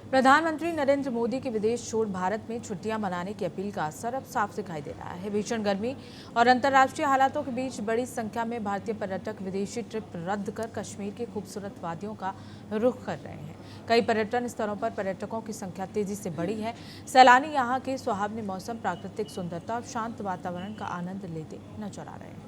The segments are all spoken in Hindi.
प्रधानमंत्री नरेंद्र मोदी की विदेश छोड़ भारत में छुट्टियां मनाने की अपील का असर अब साफ दिखाई दे रहा है। भीषण गर्मी और अंतर्राष्ट्रीय हालातों के बीच बड़ी संख्या में भारतीय पर्यटक विदेशी ट्रिप रद्द कर कश्मीर की खूबसूरत वादियों का रुख कर रहे हैं। कई पर्यटन स्थलों पर पर्यटकों की संख्या तेजी से बढ़ी है। सैलानी यहाँ के सुहावने मौसम, प्राकृतिक सुंदरता और शांत वातावरण का आनंद लेते नजर आ रहे हैं।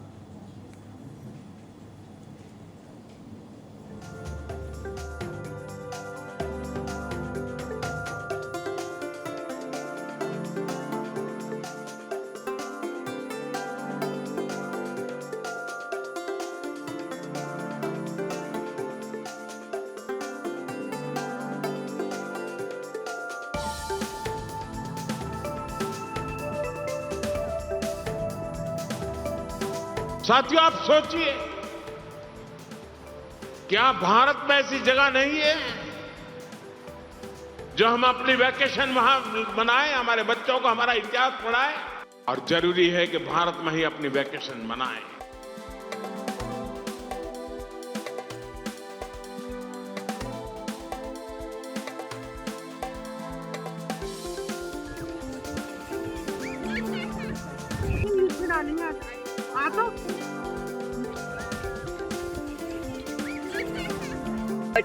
साथियों, आप सोचिए, क्या भारत में ऐसी जगह नहीं है जो हम अपनी वैकेशन वहां मनाएं, हमारे बच्चों को हमारा इतिहास पढ़ाएं? और जरूरी है कि भारत में ही अपनी वैकेशन मनाएं।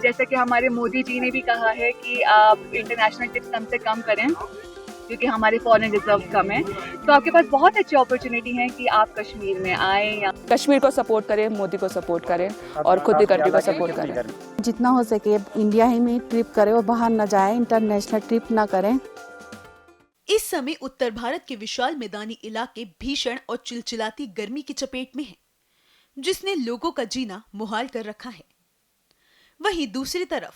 जैसे कि हमारे मोदी जी ने भी कहा है कि आप इंटरनेशनल ट्रिप्स कम से कम करें क्योंकि हमारे फॉरेन रिजर्व कम है। तो आपके पास बहुत अच्छी अपॉर्चुनिटी है कि आप कश्मीर में आए या कश्मीर को सपोर्ट करें, मोदी को सपोर्ट करें और खुद की कंट्री को सपोर्ट करें। जितना हो सके इंडिया ही में ट्रिप करें और बाहर न जाए, इंटरनेशनल ट्रिप ना करें। इस समय उत्तर भारत के विशाल मैदानी इलाके भीषण और चिलचिलाती गर्मी की चपेट में हैं, जिसने लोगों का जीना मुहाल कर रखा है। वहीं दूसरी तरफ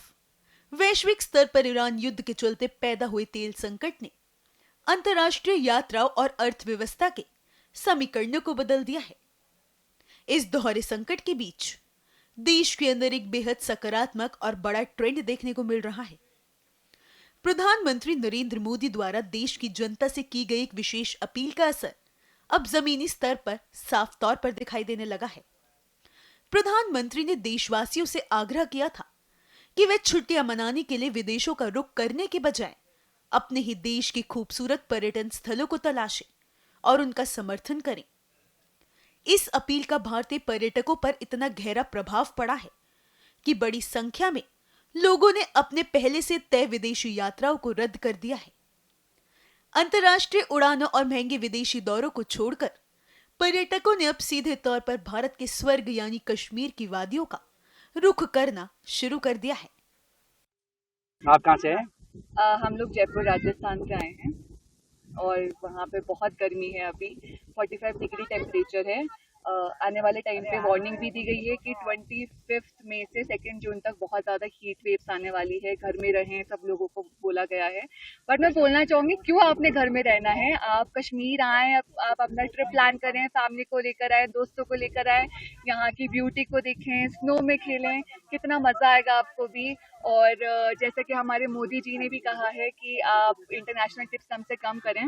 वैश्विक स्तर पर ईरान युद्ध के चलते पैदा हुए तेल संकट ने अंतर्राष्ट्रीय यात्राओं और अर्थव्यवस्था के समीकरणों को बदल दिया है। इस दोहरे संकट के बीच देश के अंदर एक बेहद सकारात्मक और बड़ा ट्रेंड देखने को मिल रहा है। प्रधानमंत्री नरेंद्र मोदी द्वारा देश की जनता से की गई एक विशेष अपील का असर अब जमीनी स्तर पर साफ तौर पर दिखाई देने लगा है। प्रधानमंत्री ने देशवासियों से आग्रह किया था कि वे छुट्टियां मनाने के लिए विदेशों का रुख करने के बजाय अपने ही देश के खूबसूरत पर्यटन स्थलों को तलाशें और उनका समर्थन करें। इस अपील का भारतीय पर्यटकों पर इतना गहरा प्रभाव पड़ा है कि बड़ी संख्या में लोगों ने अपने पहले से तय विदेशी यात्राओं को रद्द कर दिया है। अंतर्राष्ट्रीय उड़ानों और महंगे विदेशी दौरों को छोड़कर पर्यटकों ने अब सीधे तौर पर भारत के स्वर्ग यानी कश्मीर की वादियों का रुख करना शुरू कर दिया है। आप कहाँ से हैं? हम लोग जयपुर राजस्थान से आए हैं और वहाँ पे बहुत गर्मी है। अभी 45 डिग्री टेम्परेचर है। आने वाले टाइम पे वार्निंग भी दी गई है कि 25 मई से 2 जून तक बहुत ज़्यादा हीट वेव्स आने वाली है। घर में रहें, सब लोगों को बोला गया है। बट मैं बोलना चाहूँगी, क्यों आपने घर में रहना है? आप कश्मीर आएँ, आप अपना ट्रिप प्लान करें, फैमिली को लेकर आए, दोस्तों को लेकर आए, यहाँ की ब्यूटी को देखें, स्नो में खेलें, कितना मज़ा आएगा आपको भी। और जैसे कि हमारे मोदी जी ने भी कहा है कि आप इंटरनेशनल ट्रिप्स कम से कम करें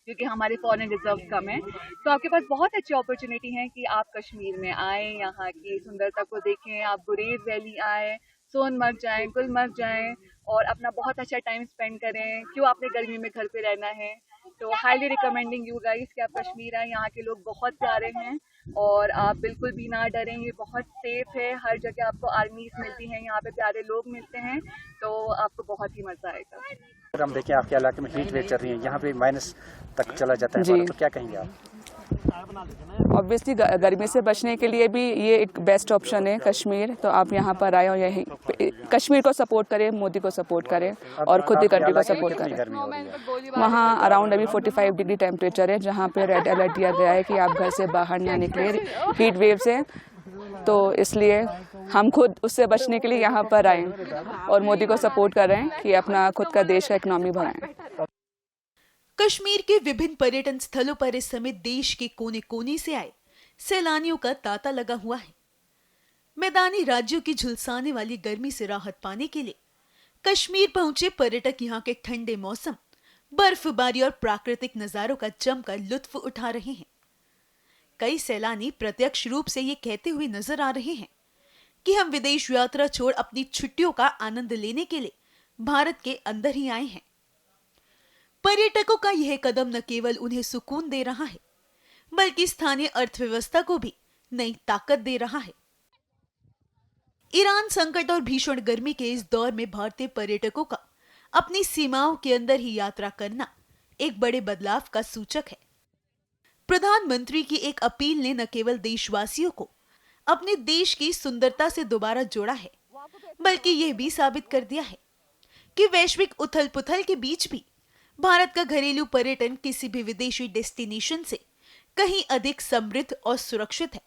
क्योंकि हमारे फॉरेन रिजर्व कम है। तो आपके पास बहुत अच्छी अपॉर्चुनिटी है कि आप कश्मीर में आए, यहाँ की सुंदरता को देखें, आप गुरेज वैली आए, सोनमर्ग जाएं, गुलमर्ग जाएं और अपना बहुत अच्छा टाइम स्पेंड करें। क्यों आपने गर्मी में घर पे रहना है? तो हाईली रिकमेंडिंग यू गाइस कि आप कश्मीर आए। यहाँ के लोग बहुत प्यारे हैं और आप बिल्कुल भी ना डरें, ये बहुत सेफ है। हर जगह आपको आर्मीज मिलती हैं, यहाँ पे प्यारे लोग मिलते हैं, तो आपको बहुत ही मजा आएगा। अगर हम देखें आपके इलाके में हीट वेव चल रही है, यहाँ पे माइनस तक चला जाता है जी। तो क्या कहेंगे आप? ऑब्वियसली गर्मी से बचने के लिए भी ये एक बेस्ट ऑप्शन है कश्मीर। तो आप यहाँ पर आए और यही कश्मीर को सपोर्ट करें, मोदी को सपोर्ट करें और खुद की कंट्री को सपोर्ट करें। वहाँ अराउंड अभी 45 डिग्री टेम्परेचर है, जहाँ पे रेड अलर्ट दिया गया है कि आप घर से बाहर ना निकले हीट वेव से। तो इसलिए हम खुद उससे बचने के लिए यहाँ पर आए और मोदी को सपोर्ट कर रहे हैं कि अपना खुद का देश का इकोनॉमी बढ़ाएं। कश्मीर के विभिन्न पर्यटन स्थलों पर इस समय देश के कोने कोने से आए सैलानियों का तांता लगा हुआ है। मैदानी राज्यों की झुलसाने वाली गर्मी से राहत पाने के लिए कश्मीर पहुंचे पर्यटक यहाँ के ठंडे मौसम, बर्फबारी और प्राकृतिक नजारों का जमकर लुत्फ उठा रहे हैं। कई सैलानी प्रत्यक्ष रूप से ये कहते हुए नजर आ रहे हैं कि हम विदेश यात्रा छोड़ अपनी छुट्टियों का आनंद लेने के लिए भारत के अंदर ही आए हैं। पर्यटकों का यह कदम न केवल उन्हें सुकून दे रहा है, बल्कि स्थानीय अर्थव्यवस्था को भी नई ताकत दे रहा है। ईरान संकट और भीषण गर्मी के इस दौर में भारतीय पर्यटकों का अपनी सीमाओं के अंदर ही यात्रा करना एक बड़े बदलाव का सूचक है। प्रधानमंत्री की एक अपील ने न केवल देशवासियों को अपने देश की सुंदरता से दोबारा जोड़ा है, बल्कि यह भी साबित कर दिया है कि वैश्विक उथल-पुथल के बीच भी भारत का घरेलू पर्यटन किसी भी विदेशी डेस्टिनेशन से कहीं अधिक समृद्ध और सुरक्षित है।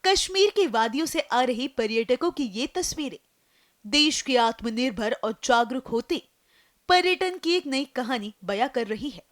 कश्मीर की वादियों से आ रही पर्यटकों की ये तस्वीरें देश के आत्मनिर्भर और जागरूक होते पर्यटन की एक नई कहानी बयां कर रही है।